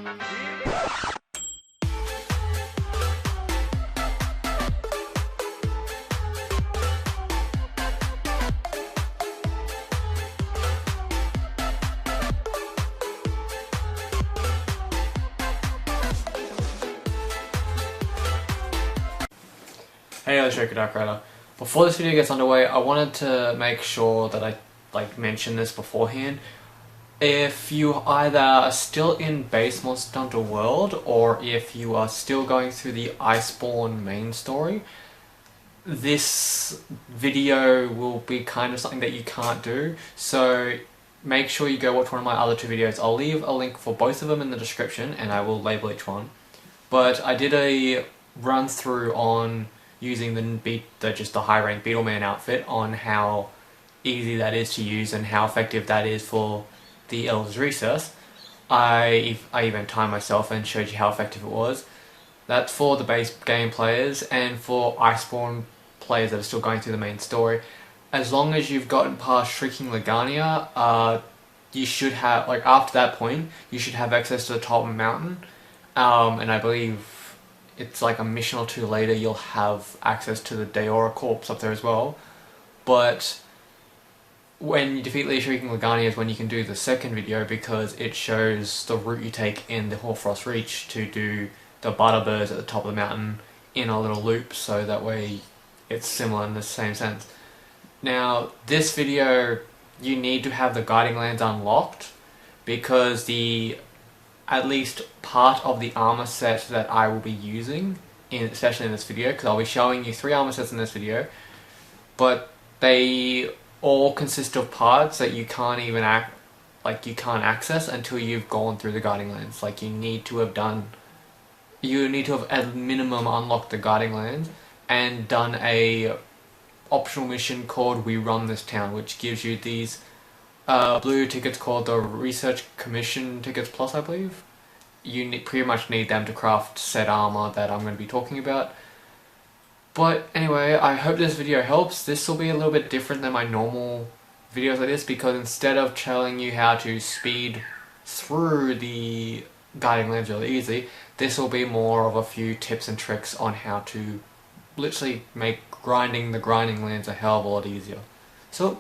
Hey, it's Draco. Before this video gets underway, I wanted to make sure that I mention this beforehand. If you either are still in Base Monster Hunter World, or if you are still going through the Iceborne main story, this video will be kind of something that you can't do, so make sure you go watch one of my other two videos. I'll leave a link for both of them in the description, and I will label each one. But I did a run through on using just the high rank Beetleman outfit, on how easy that is to use and how effective that is for the Elder's Recess. I even timed myself and showed you how effective it was. That's for the base game players, and for Iceborne players that are still going through the main story. As long as you've gotten past Shrieking Lagania, you should have, after that point, you should have access to the top of the mountain. And I believe it's like a mission or two later you'll have access to the Daora corpse up there as well. But when you defeat the Shrieking Lagania is when you can do the second video, because it shows the route you take in the Hoarfrost Reach to do the Butterbirds at the top of the mountain in a little loop, so that way it's similar in the same sense. Now, this video, you need to have the Guiding Lands unlocked, because at least part of the armor set that I will be using, especially in this video, because I'll be showing you 3 armor sets in this video, but they all consist of parts that you can't even access until you've gone through the Guiding Lands. You need to have at minimum unlocked the Guiding Lands and done a optional mission called We Run This Town, which gives you these blue tickets called the Research Commission Tickets Plus, I believe. You pretty much need them to craft said armor that I'm going to be talking about. But anyway, I hope this video helps. This will be a little bit different than my normal videos like this, because instead of telling you how to speed through the Guiding Lands really easy, this will be more of a few tips and tricks on how to literally make grinding the Grinding Lands a hell of a lot easier. So,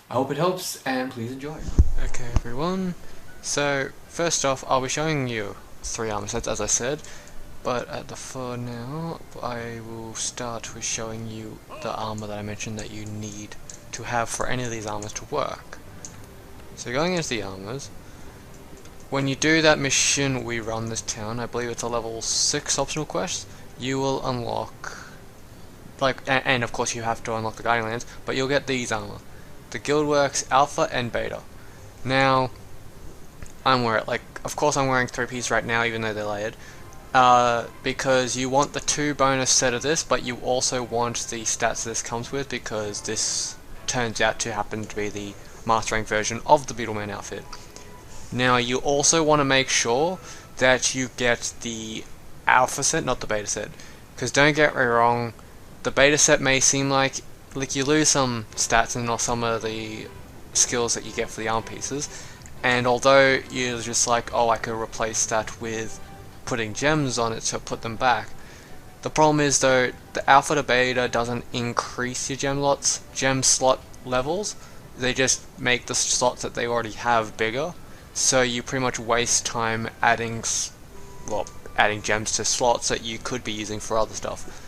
I hope it helps, and please enjoy. Okay everyone, so first off I'll be showing you 3 armor sets as I said, but for now I will start with showing you the armor that I mentioned that you need to have for any of these armors to work. So going into the armors, when you do that mission We Run This Town, I believe it's a level 6 optional quest, you will unlock, and of course you have to unlock the Guiding Lands, but you'll get these armor. The Guildworks Alpha and Beta. Now, of course I'm wearing 3-piece right now, even though they're layered, because you want the 2 bonus set of this, but you also want the stats this comes with, because this turns out to happen to be the Master Rank version of the Beetleman outfit. Now, you also want to make sure that you get the Alpha set, not the Beta set, because don't get me wrong, the Beta set may seem like you lose some stats and some of the skills that you get for the arm pieces, and although you're just like, oh, I could replace that with putting gems on it to put them back, the problem is though, the Alpha to Beta doesn't increase your gem slot levels, they just make the slots that they already have bigger, so you pretty much waste time adding gems to slots that you could be using for other stuff.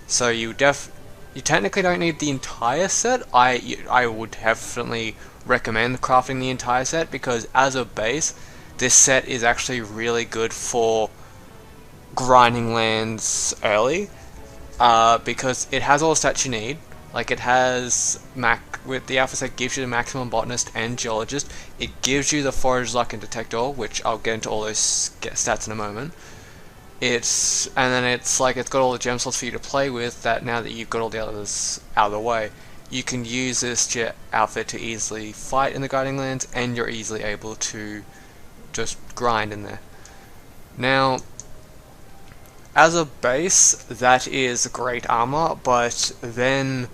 So you technically don't need the entire set. I would definitely recommend crafting the entire set, because as a base, this set is actually really good for grinding lands early, because it has all the stats you need. It has with the Alpha set gives you the maximum Botanist and Geologist. It gives you the Forage Luck and Detector, which I'll get into all those stats in a moment. It's got all the gem slots for you to play with, that now that you've got all the others out of the way, you can use this outfit to easily fight in the Guiding Lands, and you're easily able to just grind in there. Now, as a base, that is great armor, but then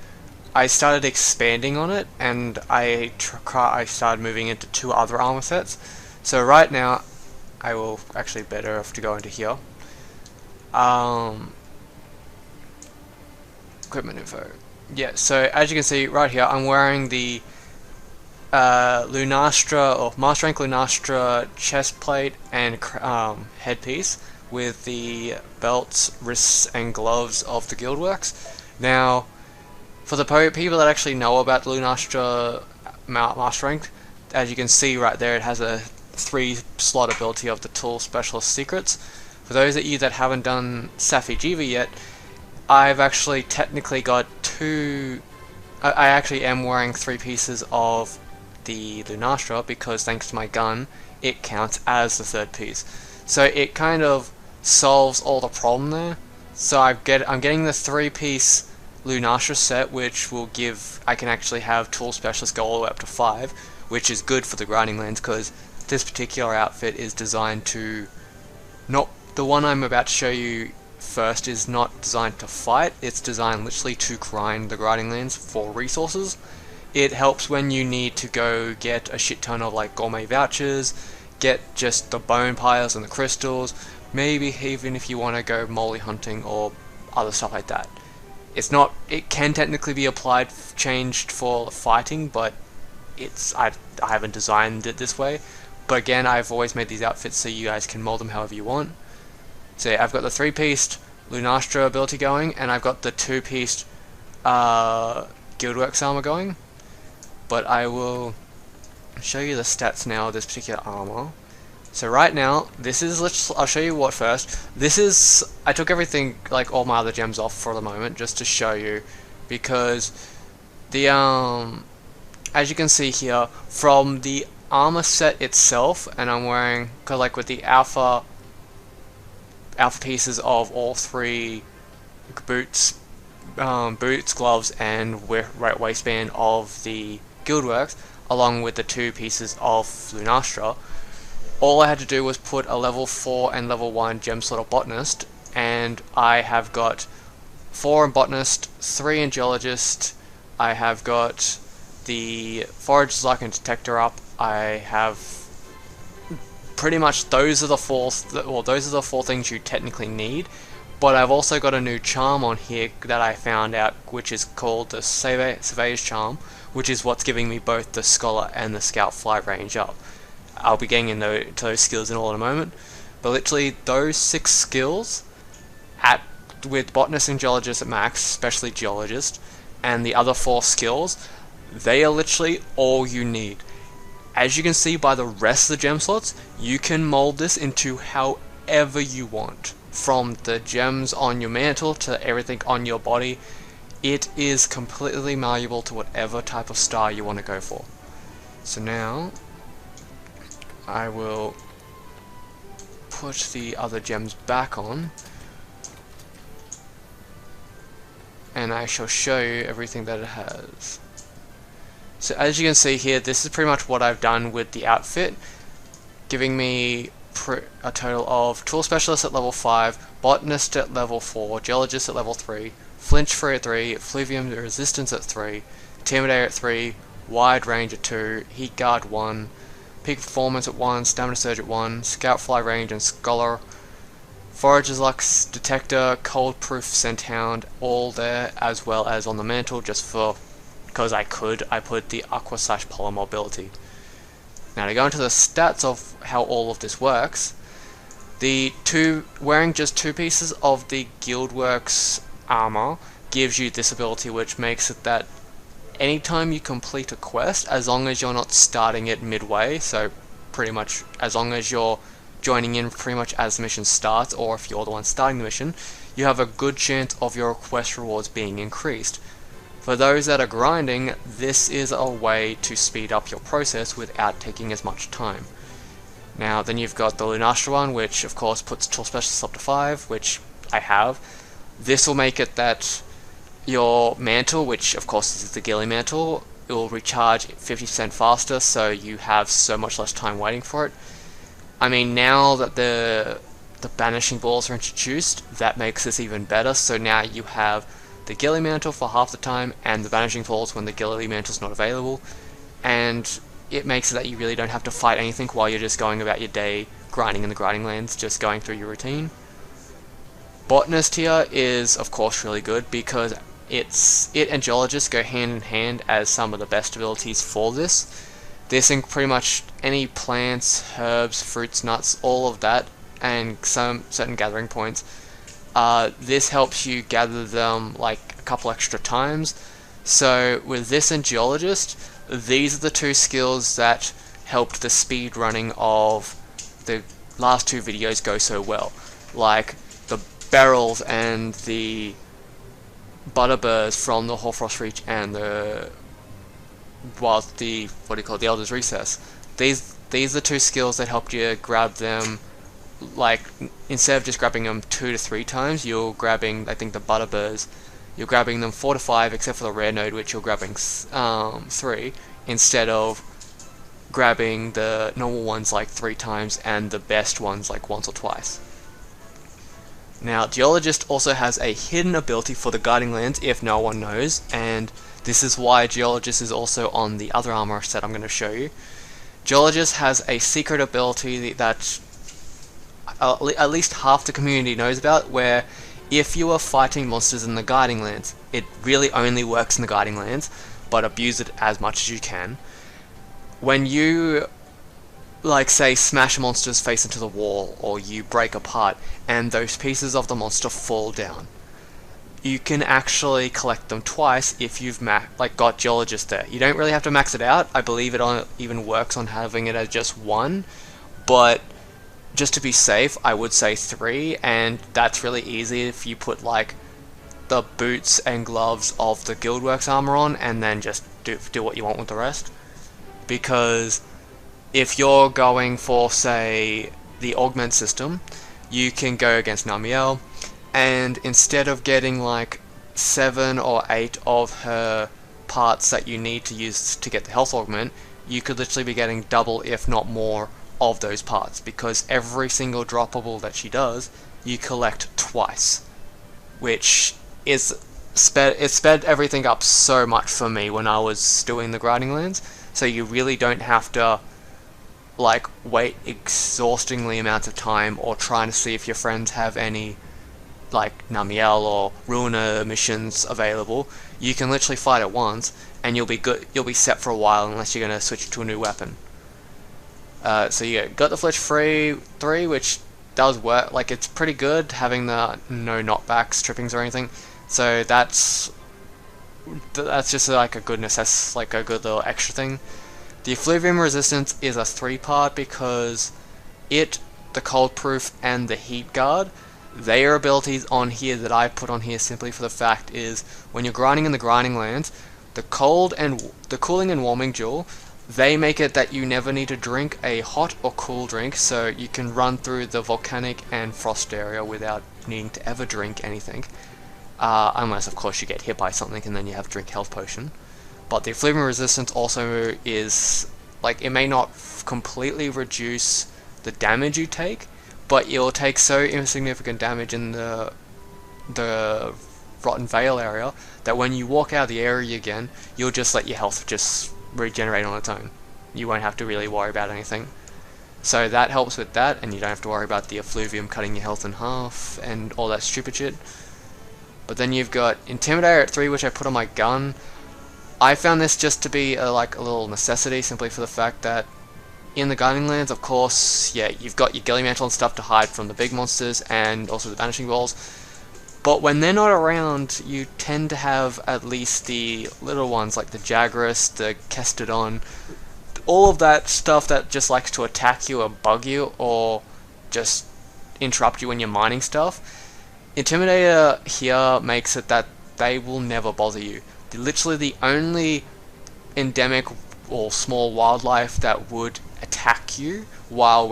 I started expanding on it, and I started moving into 2 other armor sets. So right now, I will actually better have to go into here. Equipment info. Yeah, so as you can see right here, I'm wearing the Lunastra or Master Rank Lunastra chest plate and headpiece with the belts, wrists, and gloves of the Guildworks. Now, for the people that actually know about Lunastra Master Rank, as you can see right there, it has a 3-slot ability of the Tool Specialist Secrets. For those of you that haven't done Safi Jiva yet, I've actually technically got I actually am wearing 3 pieces of the Lunastra because thanks to my gun, it counts as the 3rd piece. So it kind of solves all the problem there. So I'm getting the 3-piece Lunastra set, which will give I can actually have Tool Specialist go all the way up to 5, which is good for the grinding lands because this particular outfit is designed to not the one I'm about to show you first is not designed to fight, it's designed literally to grind the grinding lands for resources. It helps when you need to go get a shit ton of like gourmet vouchers, get just the bone piles and the crystals, maybe even if you want to go molly hunting or other stuff like that. It can technically be changed for fighting, but I haven't designed it this way. But again, I've always made these outfits so you guys can mold them however you want. So yeah, I've got the 3-piece Lunastra ability going, and I've got the 2-piece Guildworks armor going. But I will show you the stats now of this particular armor. So right now, I'll show you what first. I took everything, like all my other gems off for the moment, just to show you, because the, as you can see here, from the armor set itself, and I'm wearing, cause like with the alpha pieces of all 3 boots, gloves, and right waistband of the Guildworks, along with the 2 pieces of Lunastra. All I had to do was put a level 4 and level 1 gem slot of Botanist, and I have got 4 in Botanist, 3 in Geologist. I have got the Forager's Luck and Detector up. I have pretty much those are the 4 things you technically need. But I've also got a new charm on here that I found out, which is called the Surveyor's Charm, which is what's giving me both the Scholar and the Scout fly range up. I'll be getting into those skills in a moment, but literally those 6 skills, with Botanist and Geologist at max, especially Geologist, and the other 4 skills, they are literally all you need. As you can see by the rest of the gem slots, you can mold this into however you want. From the gems on your mantle to everything on your body, it is completely malleable to whatever type of star you want to go for. So now, I will put the other gems back on, and I shall show you everything that it has. So as you can see here, this is pretty much what I've done with the outfit, giving me a total of Tool Specialist at level 5, Botanist at level 4, Geologist at level 3, Flinch Free at 3, Fluvium Resistance at 3, Intimidator at 3, Wide Range at 2, Heat Guard 1, Peak Performance at 1, Stamina Surge at 1, Scout Fly Range and Scholar, Forager's Luck, Detector, Cold Proof Scenthound, all there, as well as on the mantle, just because I put the Aqua / Polar Mobility. Now to go into the stats of how all of this works, wearing just 2 pieces of the Guildworks armor gives you this ability, which makes it that anytime you complete a quest, as long as you're not starting it midway, so pretty much as long as you're joining in pretty much as the mission starts, or if you're the one starting the mission, you have a good chance of your quest rewards being increased. For those that are grinding, this is a way to speed up your process without taking as much time. Now then you've got the Lunastra one, which of course puts Tool Specialist up to 5, which I have. This will make it that your mantle, which of course is the Ghillie mantle, it will recharge 50% faster, so you have so much less time waiting for it. I mean, now that the banishing balls are introduced, that makes this even better, so now you have the Ghillie mantle for half the time, and the banishing balls when the Ghillie mantle is not available, and it makes it that you really don't have to fight anything while you're just going about your day grinding in the grinding lands, just going through your routine. Botanist here is of course really good because it and Geologist go hand in hand as some of the best abilities for this. This in pretty much any plants, herbs, fruits, nuts, all of that, and some certain gathering points. This helps you gather them like a couple extra times. So with this and Geologist, these are the two skills that helped the speed running of the last two videos go so well. Like the barrels and the butterburs from the Hoarfrost Reach and the the Elder's Recess. These are the two skills that helped you grab them. Like instead of just grabbing them 2 to 3 times, you're grabbing, I think, the butterburs. You're grabbing them 4 to 5, except for the rare node, which you're grabbing 3, instead of grabbing the normal ones like 3 times and the best ones like once or twice. Now, Geologist also has a hidden ability for the Guiding Lands if no one knows, and this is why Geologist is also on the other armor set I'm going to show you. Geologist has a secret ability that at least half the community knows about, where if you are fighting monsters in the Guiding Lands, it really only works in the Guiding Lands, but abuse it as much as you can. When you, like, say, smash a monster's face into the wall, or you break apart, and those pieces of the monster fall down, you can actually collect them twice if you've got Geologist there. You don't really have to max it out. I believe it even works on having it as just 1, but just to be safe, I would say 3, and that's really easy if you put like the boots and gloves of the Guildworks armor on, and then just do what you want with the rest. Because if you're going for, say, the augment system, you can go against Namiel, and instead of getting like 7 or 8 of her parts that you need to use to get the health augment, you could literally be getting double, if not more, of those parts, because every single droppable that she does, you collect twice, which is sped everything up so much for me when I was doing the grinding lands. So you really don't have to like wait exhaustingly amounts of time or trying to see if your friends have any like Namiel or Ruiner missions available. You can literally fight it once and you'll be good. You'll be set for a while unless you're going to switch to a new weapon. So you got the Fletch 3, which does work. Like, it's pretty good having the no knockbacks, trippings or anything. So that's just like a goodness. That's like a good little extra thing. The Effluvium Resistance is a 3-part because it, the Cold Proof, and the Heat Guard, they are abilities on here that I put on here simply for the fact is when you're grinding in the grinding lands, the cooling and warming jewel, they make it that you never need to drink a hot or cool drink, so you can run through the volcanic and frost area without needing to ever drink anything. Unless, of course, you get hit by something and then you have to drink health potion. But the Effluvium Resistance also is, like, it may not completely reduce the damage you take, but you'll take so insignificant damage in the Rotten Vale area that when you walk out of the area again, you'll just let your health just regenerate on its own. You won't have to really worry about anything. So that helps with that, and you don't have to worry about the effluvium cutting your health in half and all that stupid shit. But then you've got Intimidator at 3, which I put on my gun. I found this just to be like a little necessity, simply for the fact that in the Guiding Lands, of course, yeah, you've got your Ghillie Mantle and stuff to hide from the big monsters and also the Vanishing Balls. But when they're not around, you tend to have at least the little ones like the Jagras, the Kestodon, all of that stuff that just likes to attack you or bug you or just interrupt you when you're mining stuff. Intimidator here makes it that they will never bother you. They're literally the only endemic or small wildlife that would attack you while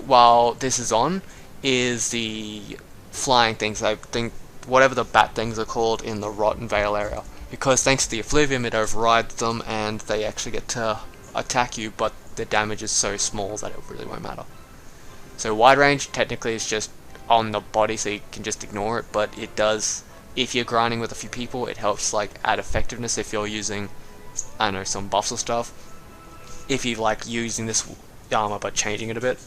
while this is on is the flying things. I think whatever the bat things are called in the Rotten Vale area, because thanks to the effluvium it overrides them and they actually get to attack you, but the damage is so small that it really won't matter. So wide range technically is just on the body, so you can just ignore it, but it does, if you're grinding with a few people, it helps like add effectiveness if you're using, I don't know, some buffs or stuff. If you like using this the armor but changing it a bit.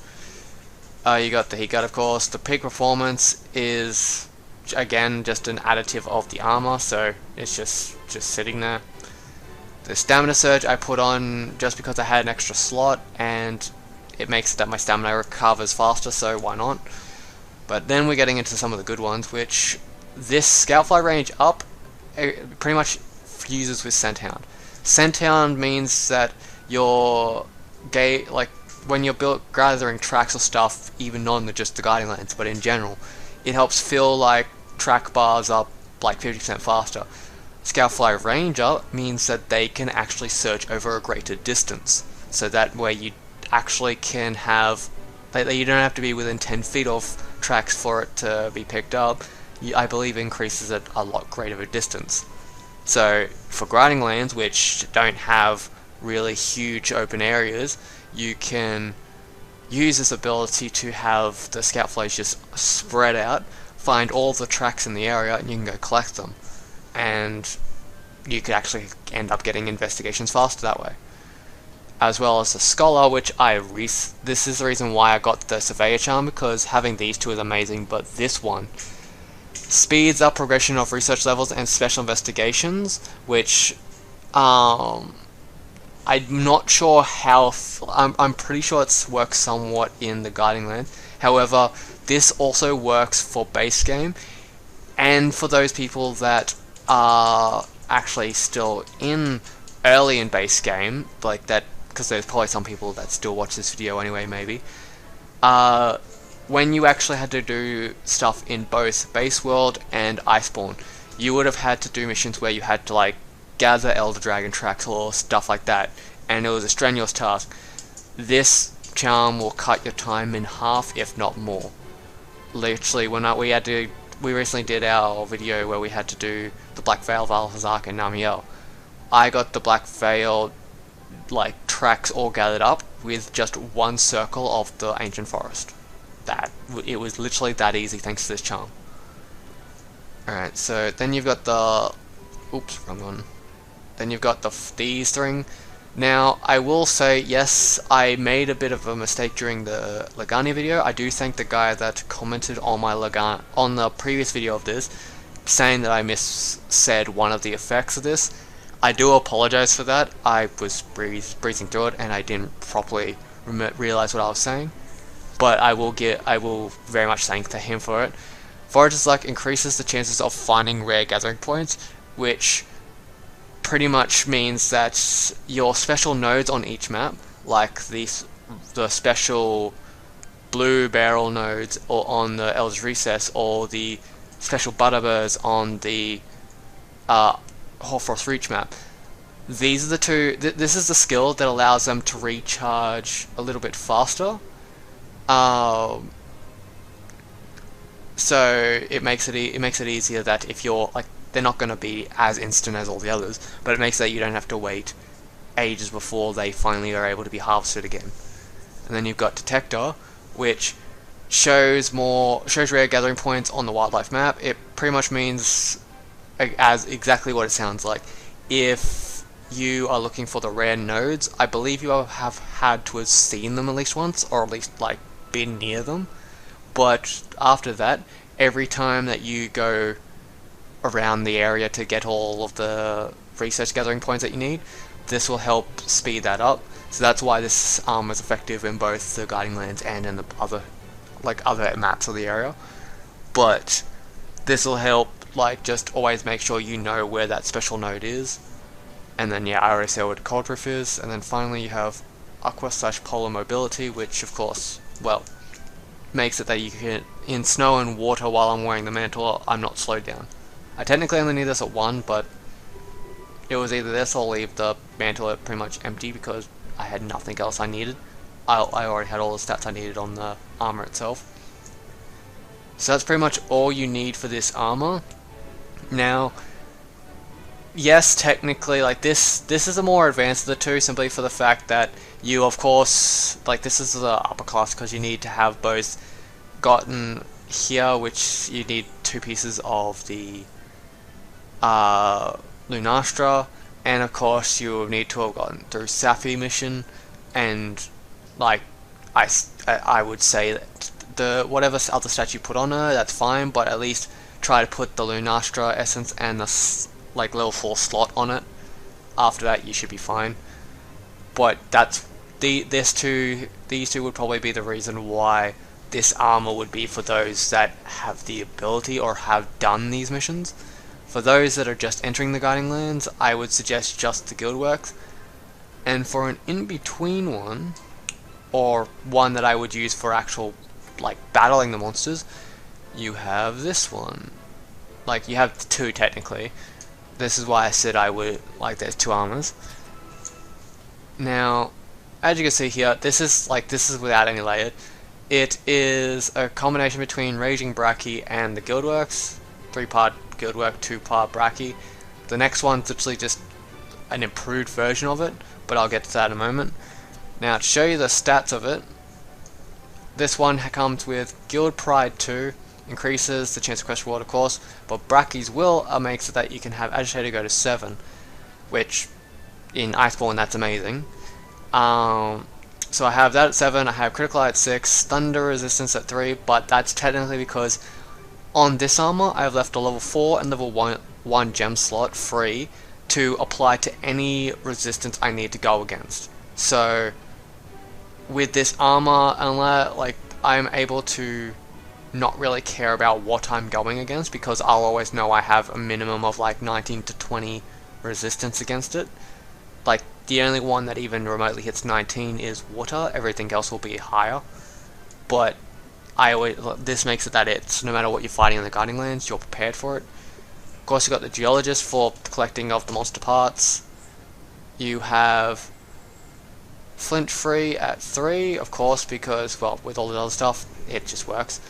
You got the heat guard, of course. The peak performance is again just an additive of the armor, so it's just sitting there. The stamina surge I put on just because I had an extra slot, and it makes it that my stamina recovers faster, so why not? But then we're getting into some of the good ones, which this Scoutfly range up pretty much fuses with Scenthound. Scenthound means that your when you're gathering tracks or stuff, even not just the guiding lands, but in general, it helps fill like track bars up like 50% faster. Scoutfly Ranger means that they can actually search over a greater distance, so that way you actually can have, you don't have to be within 10 feet of tracks for it to be picked up. I believe increases at a lot greater of a distance. So for grinding lands which don't have really huge open areas, you can use this ability to have the Scoutflies just spread out, find all the tracks in the area, and you can go collect them. And you could actually end up getting investigations faster that way. As well as the Scholar, which this is the reason why I got the Surveyor Charm, because having these two is amazing, but this one speeds up progression of research levels and special investigations, which I'm not sure how. I'm pretty sure it works somewhat in the Guiding Land. However, this also works for base game, and for those people that are actually still early in base game, like that, because there's probably some people that still watch this video anyway, maybe. When you actually had to do stuff in both Base World and Iceborne, you would have had to do missions where you had to like gather Elder Dragon tracks or stuff like that, and it was a strenuous task. This charm will cut your time in half, if not more. Literally, when we recently did our video where we had to do the Black Veil, Valhazak, and Namiel. I got the Black Veil like tracks all gathered up with just one circle of the ancient forest. It was literally that easy thanks to this charm. Alright, so then you've got the wrong one. Then you've got the Thieves Ring. Now, I will say, yes, I made a bit of a mistake during the Lagania video. I do thank the guy that commented on my on the previous video of this, saying that I said one of the effects of this. I do apologize for that. I was breezing through it and I didn't properly realize what I was saying. But I will very much thank him for it. Forager's Luck increases the chances of finding rare gathering points, which pretty much means that your special nodes on each map, like the special blue barrel nodes or on the Elder's Recess, or the special Butterburs on the Hoarfrost Reach map, these are the two. This is the skill that allows them to recharge a little bit faster. So it makes it easier that if you're like, they're not going to be as instant as all the others, but it makes that you don't have to wait ages before they finally are able to be harvested again. And then you've got Detector, which shows rare gathering points on the wildlife map. It pretty much means as exactly what it sounds like. If you are looking for the rare nodes, I believe you have had to have seen them at least once, or at least like been near them. But after that, every time that you go around the area to get all of the research gathering points that you need, this will help speed that up. So that's why this is effective in both the Guiding Lands and in the other maps of the area. But this will help just always make sure you know where that special node is. And then I already said what Cold Proof is. And then finally you have Aqua/Polar Mobility, which of course, makes it that you can, in snow and water while I'm wearing the mantle, I'm not slowed down. I technically only need this at 1, but it was either this or leave the mantle pretty much empty because I had nothing else I needed. I already had all the stats I needed on the armor itself. So that's pretty much all you need for this armor. Now, yes, technically, this is a more advanced of the two, simply for the fact that you, of course, this is the upper class because you need to have both gotten here, which you need 2 pieces of the Lunastra, and of course you will need to have gotten through Safi mission, and like I would say that the whatever other stats you put on her, that's fine, but at least try to put the Lunastra essence and the like level 4 slot on it. After that, you should be fine. But that's these two would probably be the reason why this armor would be for those that have the ability or have done these missions. For those that are just entering the Guiding Lands, I would suggest just the Guildworks. And for an in-between one, or one that I would use for actual, like, battling the monsters, you have this one. Like, you have two technically. This is why I said I would, like, there's two armors. Now, as you can see here, this is without any layered. It is a combination between Raging Bracky and the Guildworks. 3-part Guildwork, 2-part Bracky. The next one's literally just an improved version of it, but I'll get to that in a moment. Now, to show you the stats of it, this one comes with Guild Pride 2, increases the chance of quest reward, of course, but Bracky's Will makes it that you can have Agitator go to 7, which in Iceborne that's amazing. So I have that at 7, I have Critical Eye at 6, Thunder Resistance at 3, but that's technically because on this armor I have left a level 4 and level 1 gem slot free to apply to any resistance I need to go against. So with this armor, unless like I'm able to not really care about what I'm going against, because I'll always know I have a minimum of like 19 to 20 resistance against it. Like, the only one that even remotely hits 19 is water, everything else will be higher. But this makes it that it's, no matter what you're fighting in the Guiding Lands, you're prepared for it. Of course, you've got the Geologist for the collecting of the monster parts. You have Flint Free at 3, of course, because, well, with all the other stuff, it just works.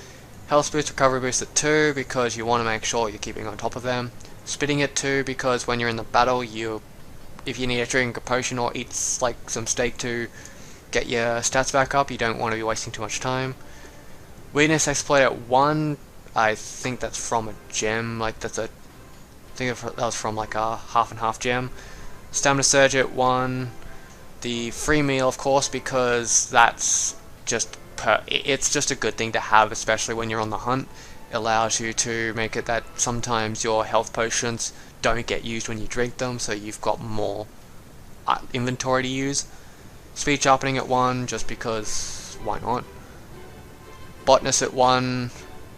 Health Boost, Recovery Boost at 2, because you want to make sure you're keeping on top of them. Spitting at 2, because when you're in the battle, if you need to drink a potion or eat like some steak to get your stats back up, you don't want to be wasting too much time. Weakness Exploit at 1, I think that's from a gem, like I think that was from like a half and half gem. Stamina Surge at 1, the free meal, of course, because that's just it's just a good thing to have, especially when you're on the hunt. It allows you to make it that sometimes your health potions don't get used when you drink them, so you've got more inventory to use. Speed Sharpening at 1, just because why not. Botanist at 1,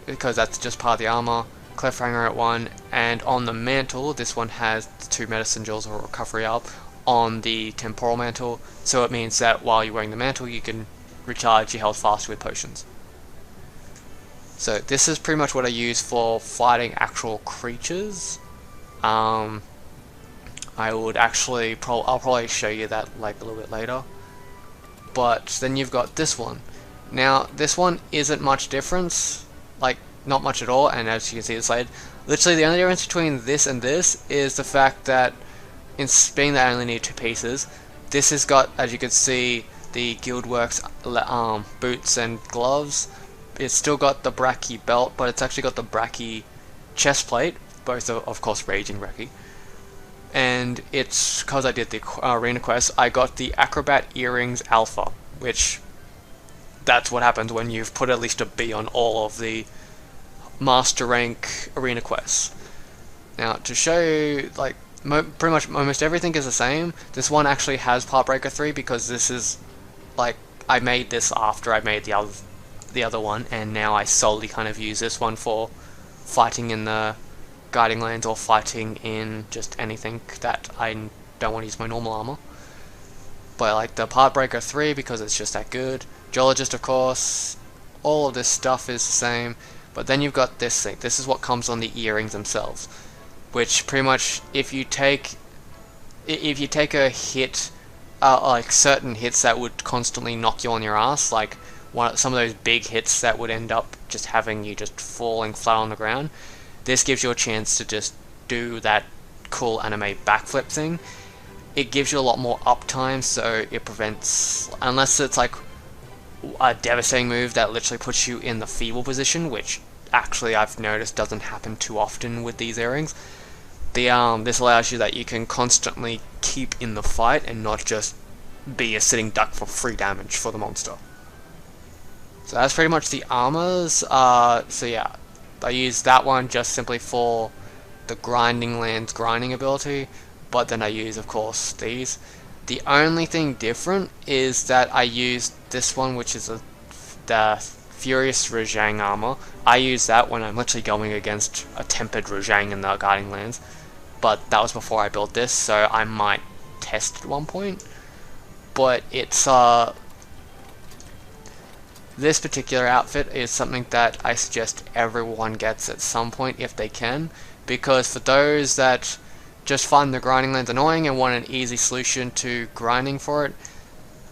because that's just part of the armor. Cliffhanger at 1, and on the mantle, this one has 2 medicine jewels or recovery up on the temporal mantle, so it means that while you're wearing the mantle, you can recharge your health faster with potions. So this is pretty much what I use for fighting actual creatures. I would actually I'll probably show you that like a little bit later. But then you've got this one. Now this one isn't much difference, like not much at all, and as you can see this slide, literally the only difference between this and this is the fact that in being that I only need 2 pieces, this has got, as you can see, the Guildworks boots and gloves. It's still got the Bracky belt, but it's actually got the Bracky chest plate, both of course Raging Bracky. And it's because I did the arena quest, I got the Acrobat Earrings Alpha, which that's what happens when you've put at least a B on all of the master rank arena quests. Now to show you, like pretty much almost everything is the same. This one actually has Heartbreaker 3 because this is like I made this after I made the other one, and now I solely kind of use this one for fighting in the Guiding Lands or fighting in just anything that I don't want to use my normal armor. But like the Heartbreaker 3 because it's just that good. Geologist, of course, all of this stuff is the same. But then you've got this thing. This is what comes on the earrings themselves, which pretty much if you take a hit, like certain hits that would constantly knock you on your ass, like some of those big hits that would end up just having you just falling flat on the ground, this gives you a chance to just do that cool anime backflip thing. It gives you a lot more uptime, so it prevents, unless it's like a devastating move that literally puts you in the feeble position, which actually I've noticed doesn't happen too often with these earrings. This allows you that you can constantly keep in the fight and not just be a sitting duck for 3 damage for the monster. So that's pretty much the armors. So yeah, I use that one just simply for the Grinding Lands grinding ability, but then I use, of course, these. The only thing different is that I use this one, which is the Furious Rajang armor. I use that when I'm literally going against a Tempered Rajang in the Guarding Lands, but that was before I built this, so I might test at one point. But it's this particular outfit is something that I suggest everyone gets at some point if they can, because for those that just find the Grinding Lands annoying and want an easy solution to grinding for it,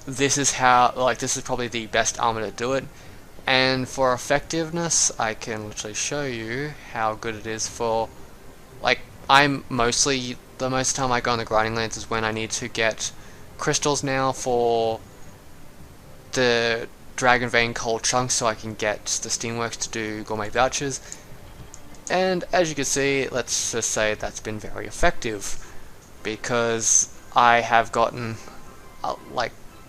this is probably the best armor to do it. And for effectiveness, I can literally show you how good it is for, like, the most of the time I go on the Grinding Lands is when I need to get crystals now for the Dragon Vein Cold Chunks so I can get the Steamworks to do Gourmet Vouchers. And as you can see, let's just say that's been very effective, because I have gotten,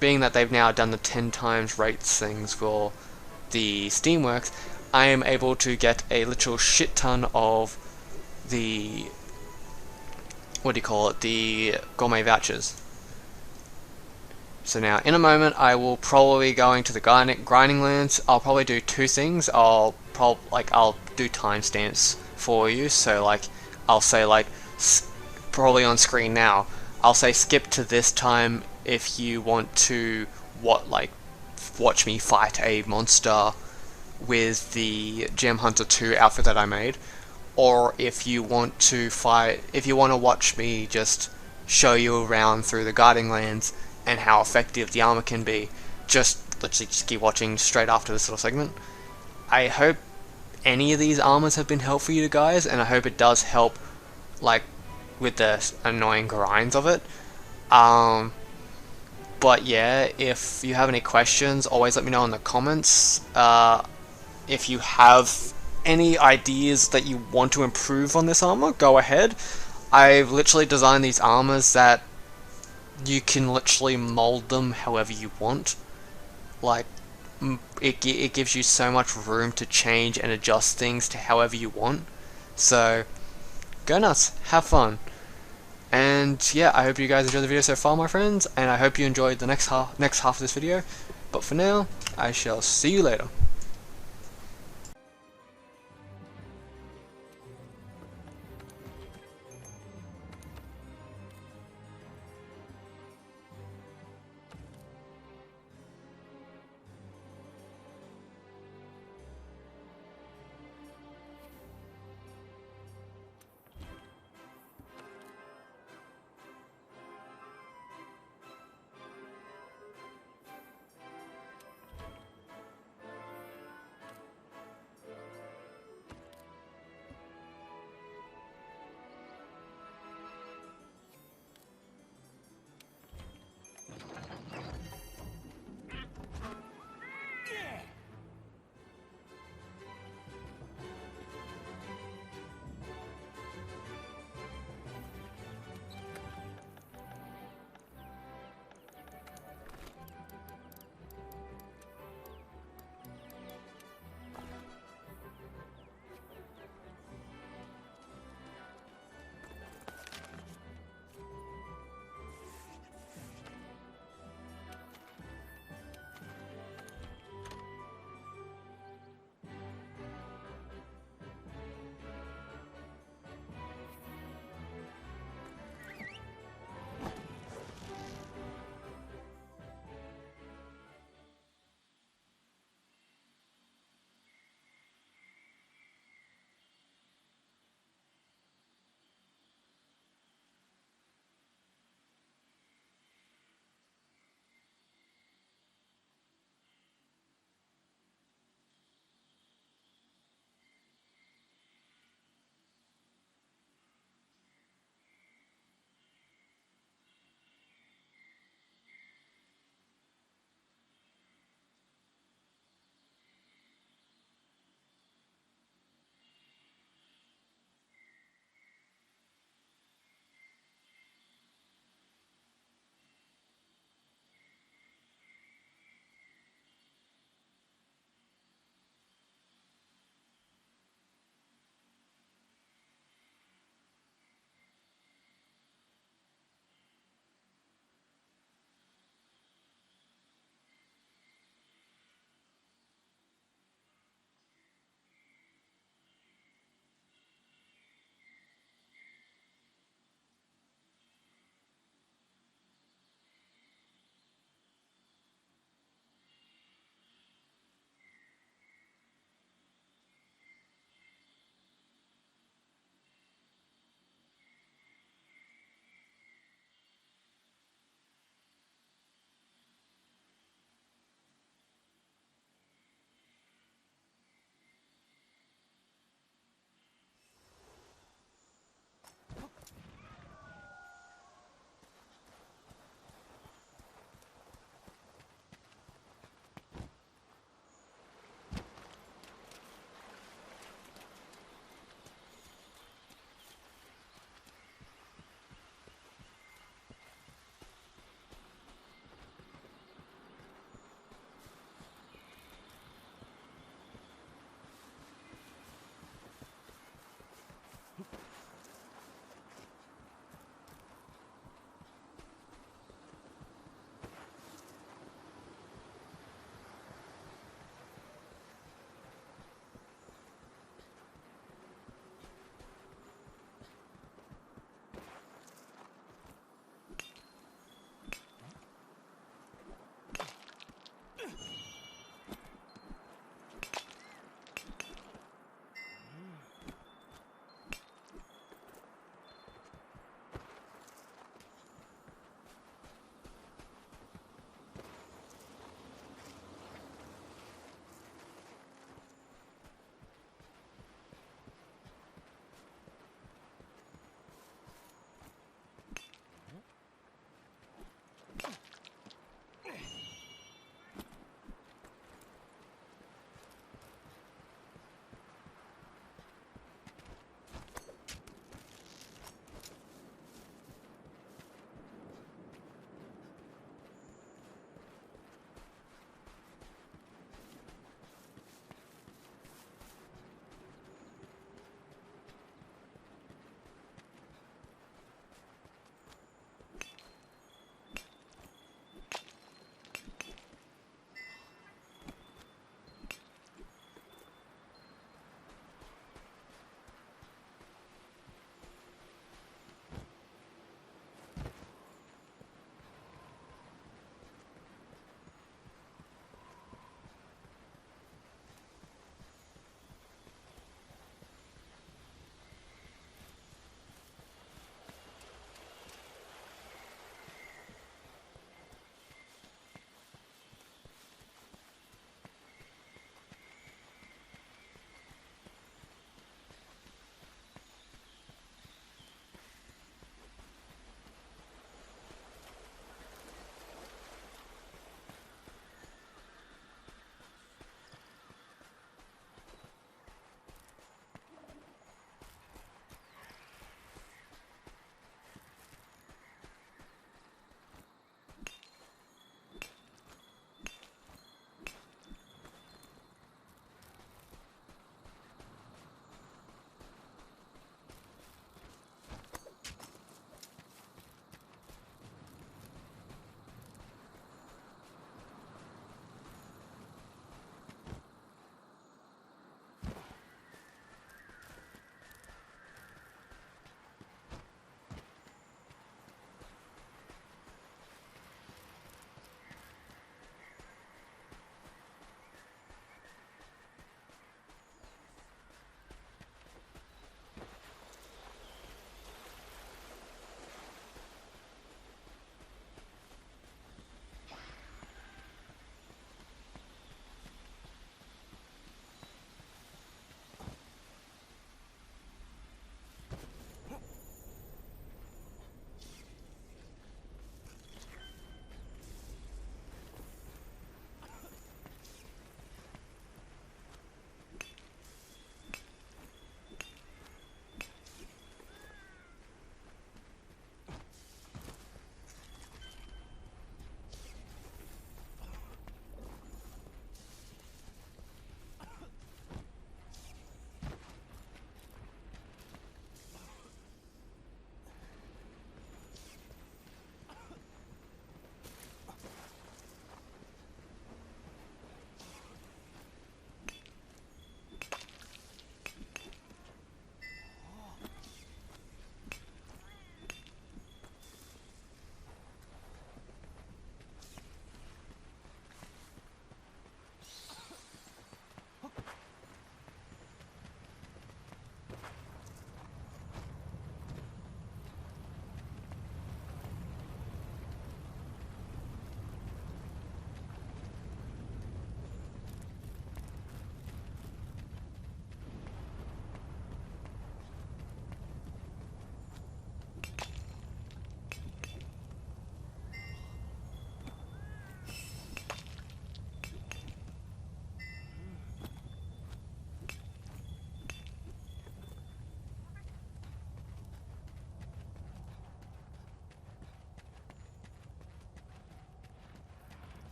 being that they've now done the 10 times rates things for the Steamworks, I am able to get a literal shit ton of the, the Gourmet Vouchers. So now, in a moment, I will probably go into the grinding lands. I'll probably do 2 things. I'll do timestamps for you. So I'll say probably on screen now. I'll say skip to this time if you want to watch me fight a monster with the Gem Hunter 2 outfit that I made, or if you want to watch me just show you around through the guarding lands and how effective the armor can be, literally just keep watching straight after this little segment. I hope any of these armors have been helpful for you guys, and I hope it does help with the annoying grinds of it. But yeah, if you have any questions, always let me know in the comments. If you have any ideas that you want to improve on this armor, go ahead. I've literally designed these armors that you can literally mold them however you want. It gives you so much room to change and adjust things to however you want. So go nuts, have fun. And yeah, I hope you guys enjoyed the video so far, my friends, and I hope you enjoyed the next half of this video. But for now, I shall see you later.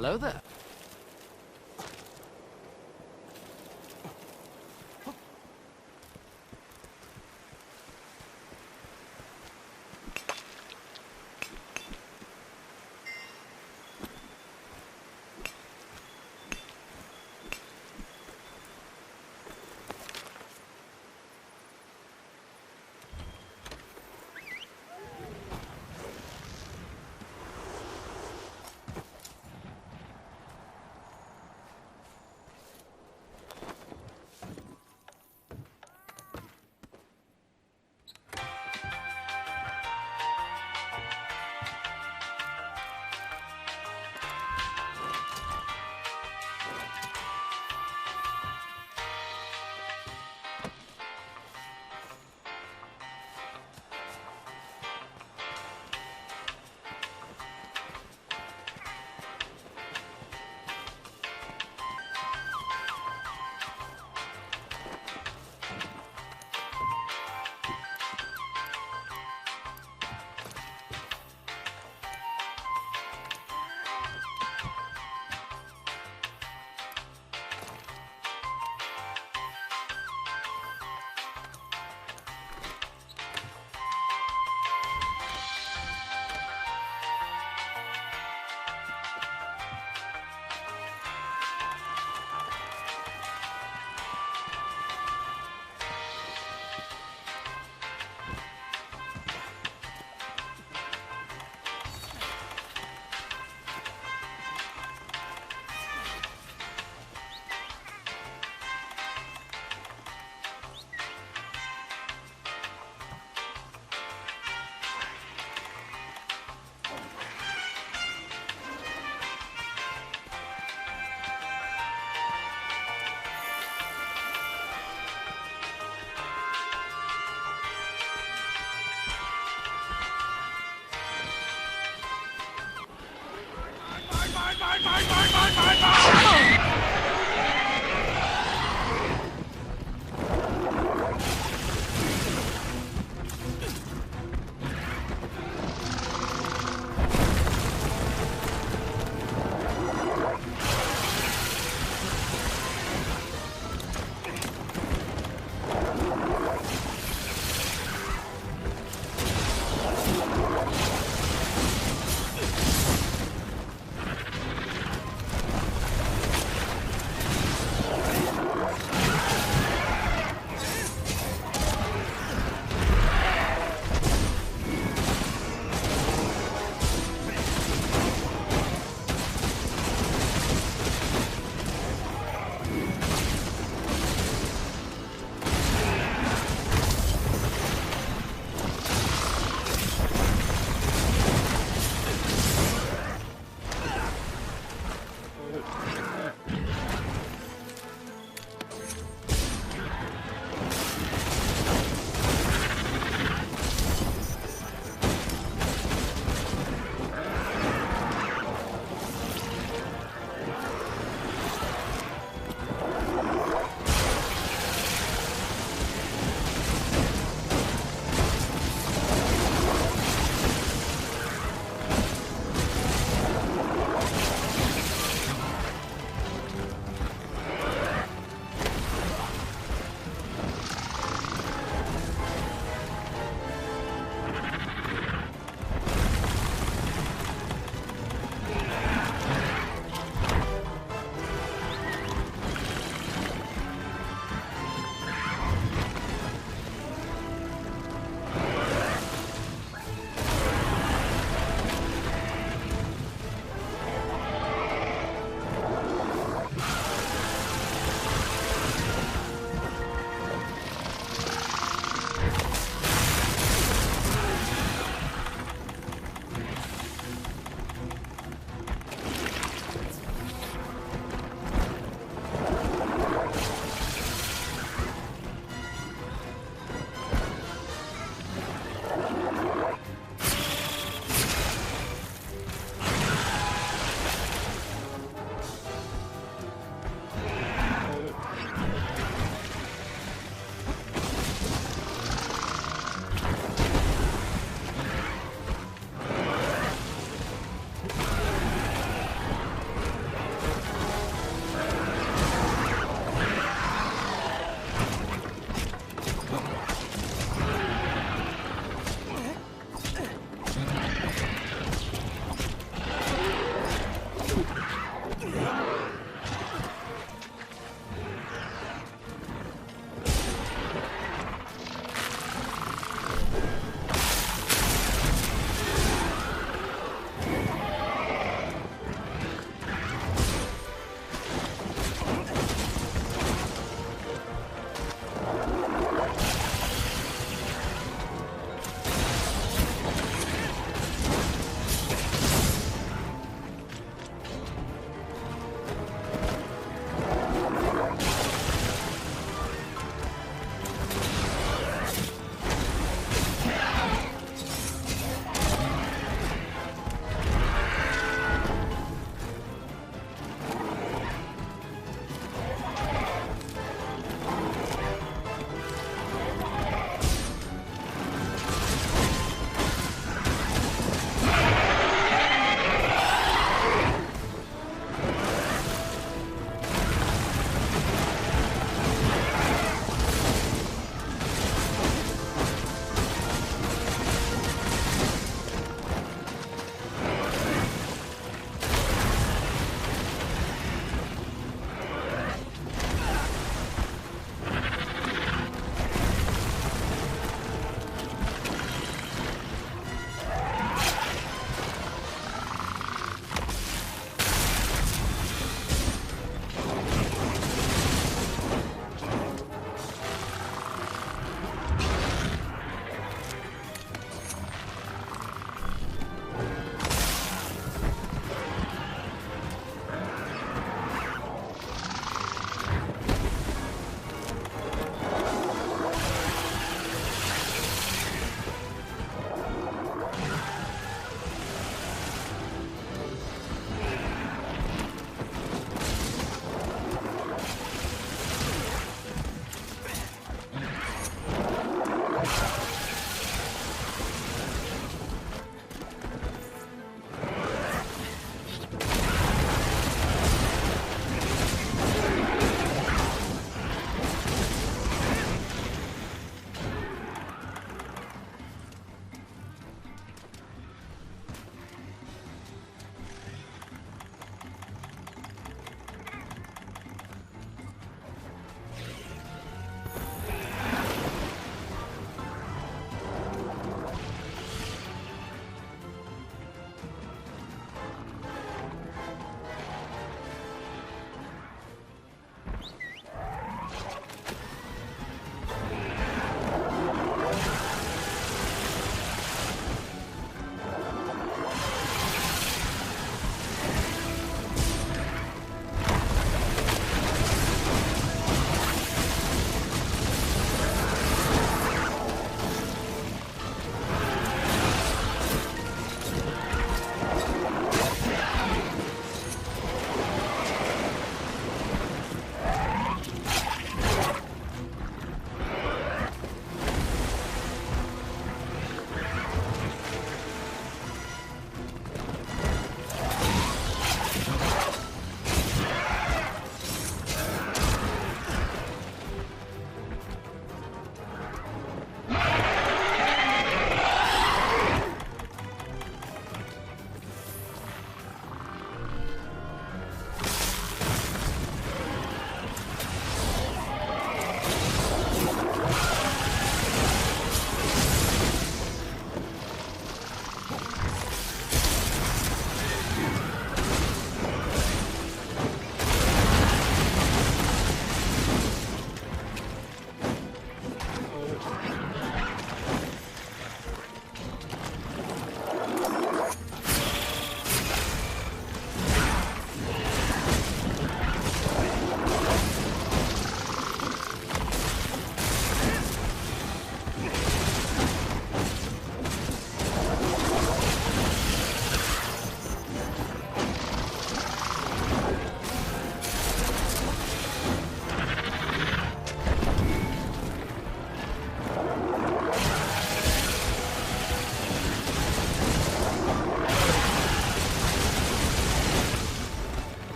Hello there.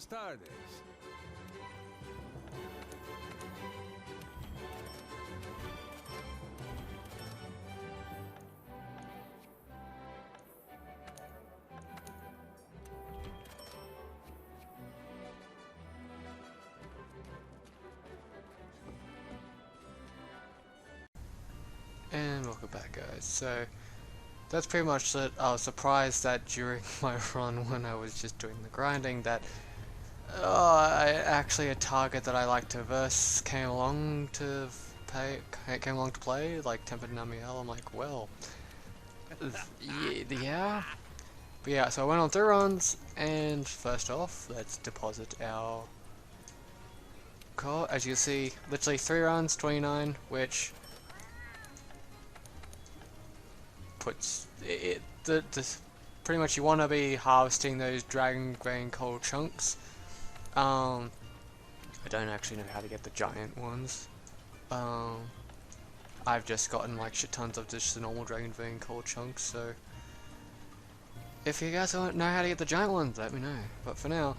Buenas tardes. And welcome back, guys. So that's pretty much it. I was surprised that during my run when I was just doing the grinding that actually a target that I like to verse came along to play, like Tempered Namiel. I'm like, well, yeah. But yeah, so I went on 3 runs, and first off, let's deposit our core. As you can see, literally 3 runs, 29, which puts it, pretty much you want to be harvesting those Dragon Vein Coal chunks. I don't actually know how to get the giant ones. I've just gotten like shit tons of just the normal Dragon Vein Coal chunks, so if you guys don't know how to get the giant ones, let me know. But for now,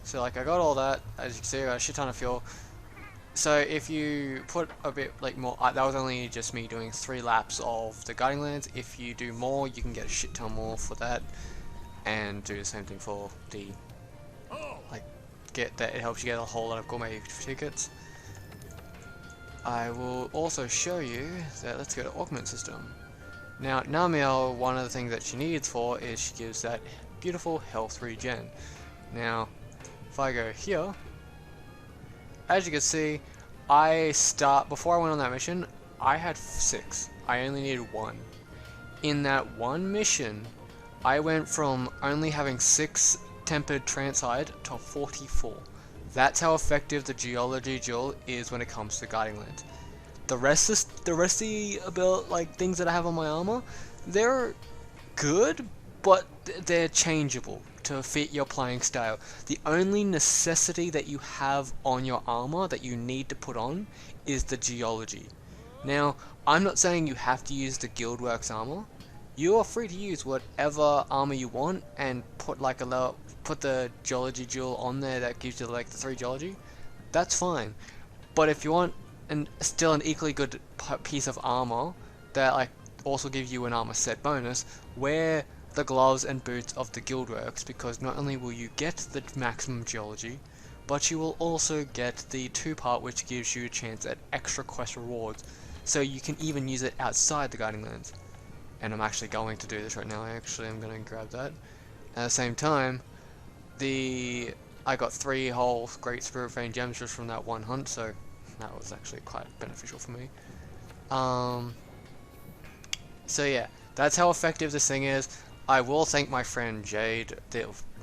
so like I got all that, as you can see I got a shit ton of fuel. So if you put a bit like more, that was only just me doing 3 laps of the Guiding Lands. If you do more, you can get a shit ton more for that, and do the same thing for the like get that. It helps you get a whole lot of gourmet tickets. I will also show you that. Let's go to augment system. Now Namiel, one of the things that she needs for is she gives that beautiful health regen. Now if I go here, as you can see, before I went on that mission, I had 6. I only needed 1. In that one mission, I went from only having 6 tempered transide to 44. That's how effective the Geology Jewel is when it comes to Guiding Lands. The rest of the things that I have on my armor, they're good, but they're changeable to fit your playing style. The only necessity that you have on your armor that you need to put on is the geology. Now, I'm not saying you have to use the Guildworks armor. You are free to use whatever armor you want and put put the geology jewel on there that gives you like the 3 geology. That's fine. But if you want still an equally good piece of armor that like also gives you an armor set bonus, wear the gloves and boots of the Guildworks, because not only will you get the maximum geology, but you will also get the 2-part, which gives you a chance at extra quest rewards, so you can even use it outside the Guiding Lands. And I'm actually going to do this right now. I'm going to grab that. At the same time, I got 3 whole Great Spirit Vein gems just from that one hunt, so that was actually quite beneficial for me. So yeah, that's how effective this thing is. I will thank my friend Jade,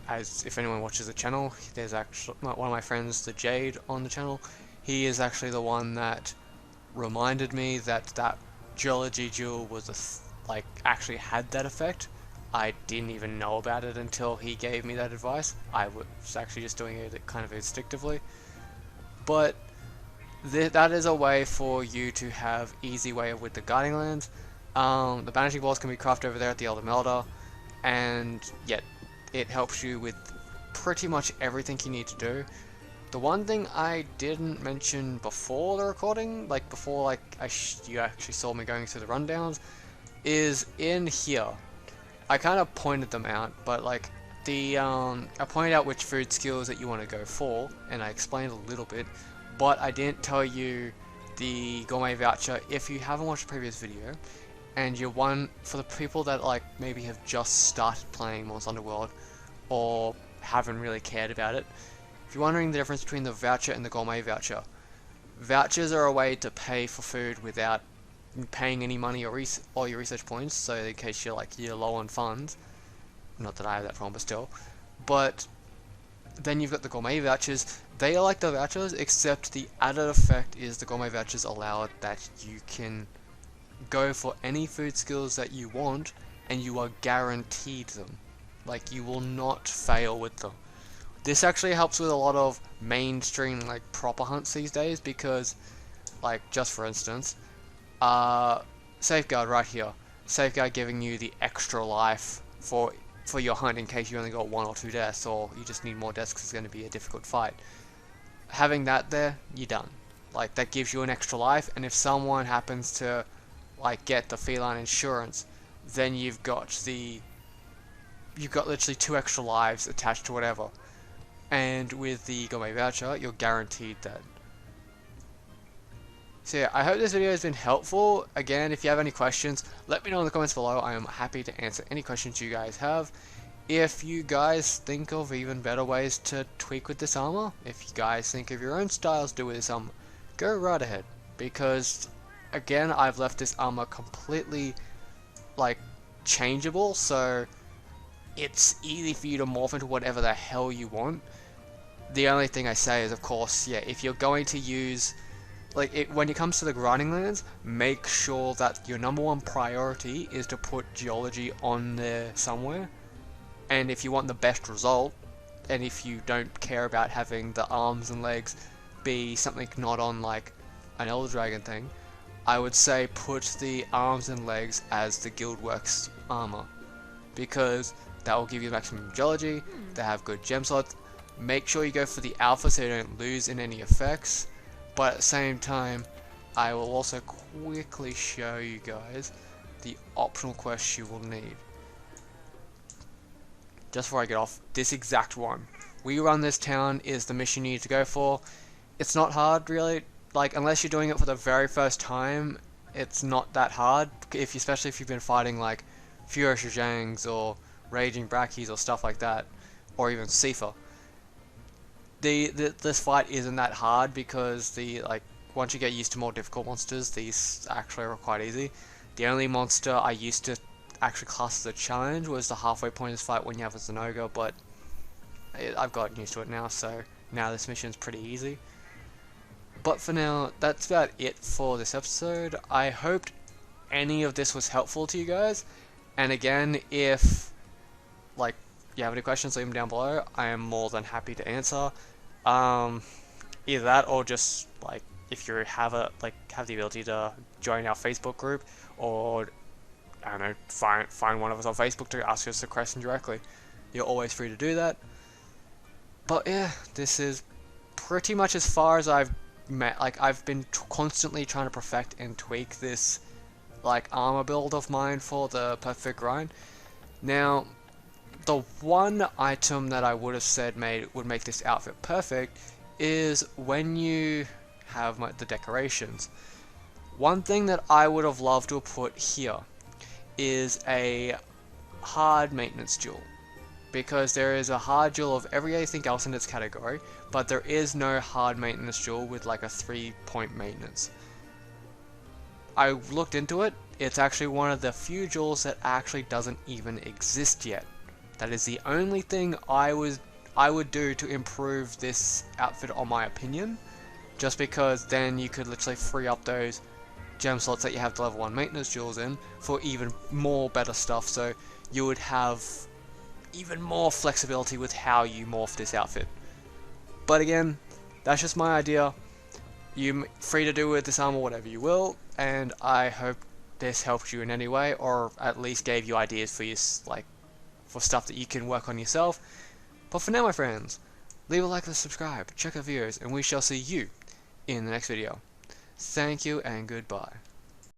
as if anyone watches the channel, there's actually one of my friends, the Jade, on the channel. He is actually the one that reminded me that that Geology Jewel was actually had that effect. I didn't even know about it until he gave me that advice. I was actually just doing it kind of instinctively. But that is a way for you to have easy way with the Guiding Lands. The Banishing Balls can be crafted over there at the Elder Melder, and yet it helps you with pretty much everything you need to do. The one thing I didn't mention before the recording, before you actually saw me going through the rundowns, is in here. I kind of pointed them out, but I pointed out which food skills that you want to go for, and I explained a little bit, but I didn't tell you the gourmet voucher. If you haven't watched the previous video, and you're for the people that maybe have just started playing Monster Underworld or haven't really cared about it, if you're wondering the difference between the voucher and the gourmet voucher, vouchers are a way to pay for food without paying any money or all your research points, so in case you're low on funds. Not that I have that problem, but still. But then you've got the gourmet vouchers. They are like the vouchers, except the added effect is the gourmet vouchers allow that you can go for any food skills that you want, and you are guaranteed them. You will not fail with them. This actually helps with a lot of mainstream proper hunts these days, because just for instance, Safeguard right here. Safeguard giving you the extra life for for your hunt in case you only got 1 or 2 deaths, or you just need more deaths because it's going to be a difficult fight. Having that there, you're done. Like, that gives you an extra life, and if someone happens to like get the feline insurance, then you've got literally 2 extra lives attached to whatever. And with the gourmet voucher, you're guaranteed that. So yeah, I hope this video has been helpful. Again, if you have any questions, let me know in the comments below. I am happy to answer any questions you guys have. If you guys think of even better ways to tweak with this armor, if you guys think of your own styles to do with this armor, go right ahead. Because, again, I've left this armor completely, like, changeable, so it's easy for you to morph into whatever the hell you want. The only thing I say is, of course, yeah, if you're going to use... when it comes to the grinding lands, make sure that your #1 priority is to put geology on there somewhere. And if you want the best result, and if you don't care about having the arms and legs be something not on like an Elder Dragon thing, I would say put the arms and legs as the Guildworks armor, because that will give you maximum geology. They have good gem slots. Make sure you go for the alpha so you don't lose in any effects. But at the same time, I will also quickly show you guys the optional quests you will need. Just before I get off, this exact one. We Run This Town is the mission you need to go for. It's not hard, really. Like, unless you're doing it for the very first time, it's not that hard. Especially if you've been fighting, like, Furious Rajangs or Raging Brackies or stuff like that. Or even Sifa. This fight isn't that hard because once you get used to more difficult monsters, these actually are quite easy. The only monster I used to actually class as a challenge was the halfway point of this fight when you have a Zenoga, but I've gotten used to it now, so now this mission's pretty easy. But for now, that's about it for this episode. I hoped any of this was helpful to you guys, and again, if you have any questions, leave them down below. I am more than happy to answer. Either that, or just if you have the ability to join our Facebook group, or I don't know, find one of us on Facebook to ask us a question directly. You're always free to do that. But yeah, this is pretty much as far as I've met. I've been constantly trying to perfect and tweak this armor build of mine for the perfect grind. Now, the one item that I would have said would make this outfit perfect is when you have the decorations. One thing that I would have loved to have put here is a hard maintenance jewel, because there is a hard jewel of everything else in its category, but there is no hard maintenance jewel with a 3-point maintenance. I looked into it. It's actually one of the few jewels that actually doesn't even exist yet. That is the only thing I would do to improve this outfit, on my opinion, just because then you could literally free up those gem slots that you have the level 1 maintenance jewels in for even more better stuff, so you would have even more flexibility with how you morph this outfit. But again, that's just my idea. You're free to do with this armor whatever you will, and I hope this helped you in any way, or at least gave you ideas for for stuff that you can work on yourself. But for now, my friends, leave a like and subscribe, check out videos, and we shall see you in the next video. Thank you and goodbye.